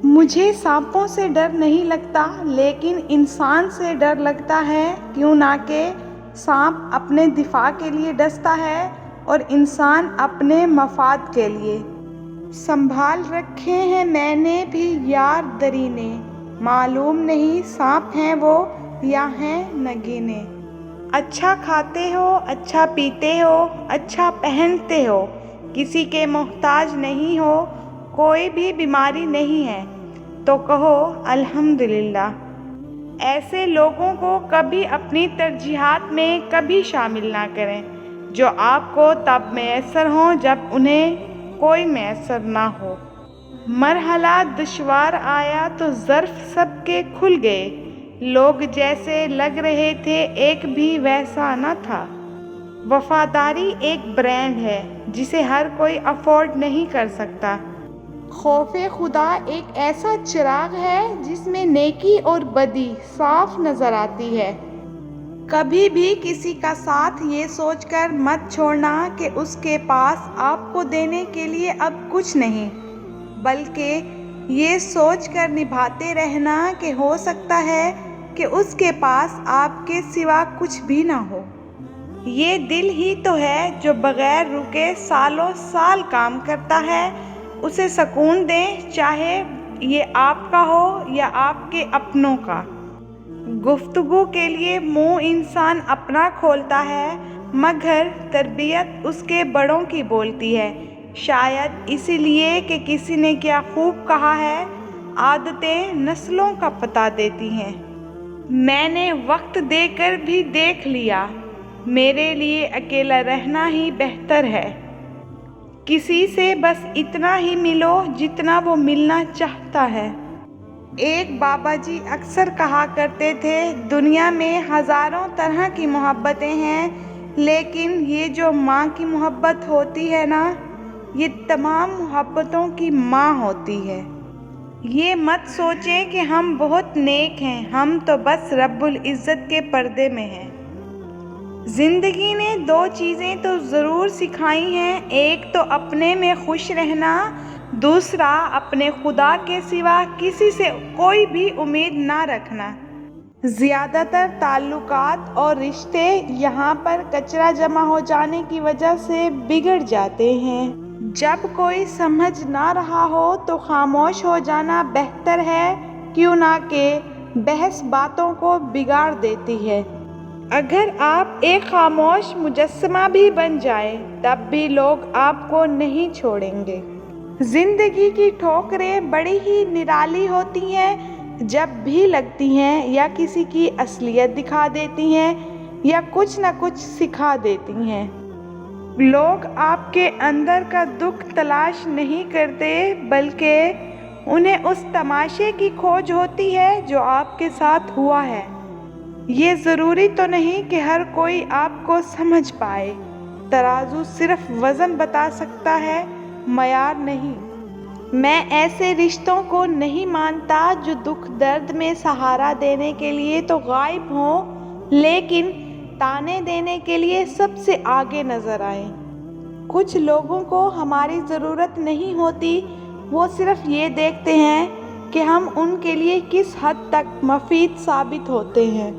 مجھے سانپوں سے ڈر نہیں لگتا، لیکن انسان سے ڈر لگتا ہے، کیوں نہ کہ سانپ اپنے دفاع کے لیے ڈستا ہے اور انسان اپنے مفاد کے لیے۔ سنبھال رکھے ہیں میں نے بھی یار درینے، معلوم نہیں سانپ ہیں وہ یا ہیں نگینے۔ اچھا کھاتے ہو، اچھا پیتے ہو، اچھا پہنتے ہو، کسی کے محتاج نہیں ہو، کوئی بھی بیماری نہیں ہے تو کہو الحمدللہ۔ ایسے لوگوں کو کبھی اپنی ترجیحات میں کبھی شامل نہ کریں جو آپ کو تب میسر ہوں جب انہیں کوئی میسر نہ ہو۔ مرحلہ دشوار آیا تو ظرف سب کے کھل گئے، لوگ جیسے لگ رہے تھے ایک بھی ویسا نہ تھا۔ وفاداری ایک برانڈ ہے جسے ہر کوئی افورڈ نہیں کر سکتا۔ خوف خدا ایک ایسا چراغ ہے جس میں نیکی اور بدی صاف نظر آتی ہے۔ کبھی بھی کسی کا ساتھ یہ سوچ کر مت چھوڑنا کہ اس کے پاس آپ کو دینے کے لیے اب کچھ نہیں، بلکہ یہ سوچ کر نبھاتے رہنا کہ ہو سکتا ہے کہ اس کے پاس آپ کے سوا کچھ بھی نہ ہو۔ یہ دل ہی تو ہے جو بغیر رکے سالوں سال کام کرتا ہے، اسے سکون دیں، چاہے یہ آپ کا ہو یا آپ کے اپنوں کا۔ گفتگو کے لیے منہ انسان اپنا کھولتا ہے، مگر تربیت اس کے بڑوں کی بولتی ہے، شاید اسی لیے کہ کسی نے کیا خوب کہا ہے، عادتیں نسلوں کا پتہ دیتی ہیں۔ میں نے وقت دے کر بھی دیکھ لیا، میرے لیے اکیلا رہنا ہی بہتر ہے۔ کسی سے بس اتنا ہی ملو جتنا وہ ملنا چاہتا ہے۔ ایک بابا جی اکثر کہا کرتے تھے، دنیا میں ہزاروں طرح کی محبتیں ہیں، لیکن یہ جو ماں کی محبت ہوتی ہے نا، یہ تمام محبتوں کی ماں ہوتی ہے۔ یہ مت سوچیں کہ ہم بہت نیک ہیں، ہم تو بس رب العزت کے پردے میں ہیں۔ زندگی نے دو چیزیں تو ضرور سکھائی ہیں، ایک تو اپنے میں خوش رہنا، دوسرا اپنے خدا کے سوا کسی سے کوئی بھی امید نہ رکھنا۔ زیادہ تر تعلقات اور رشتے یہاں پر کچرا جمع ہو جانے کی وجہ سے بگڑ جاتے ہیں۔ جب کوئی سمجھ نہ رہا ہو تو خاموش ہو جانا بہتر ہے، کیوں نہ کہ بحث باتوں کو بگاڑ دیتی ہے۔ اگر آپ ایک خاموش مجسمہ بھی بن جائیں تب بھی لوگ آپ کو نہیں چھوڑیں گے۔ زندگی کی ٹھوکریں بڑی ہی نرالی ہوتی ہیں، جب بھی لگتی ہیں یا کسی کی اصلیت دکھا دیتی ہیں یا کچھ نہ کچھ سکھا دیتی ہیں۔ لوگ آپ کے اندر کا دکھ تلاش نہیں کرتے، بلکہ انہیں اس تماشے کی کھوج ہوتی ہے جو آپ کے ساتھ ہوا ہے۔ یہ ضروری تو نہیں کہ ہر کوئی آپ کو سمجھ پائے، ترازو صرف وزن بتا سکتا ہے، معیار نہیں۔ میں ایسے رشتوں کو نہیں مانتا جو دکھ درد میں سہارا دینے کے لیے تو غائب ہوں، لیکن تانے دینے کے لیے سب سے آگے نظر آئیں۔ کچھ لوگوں کو ہماری ضرورت نہیں ہوتی، وہ صرف یہ دیکھتے ہیں کہ ہم ان کے لیے کس حد تک مفید ثابت ہوتے ہیں۔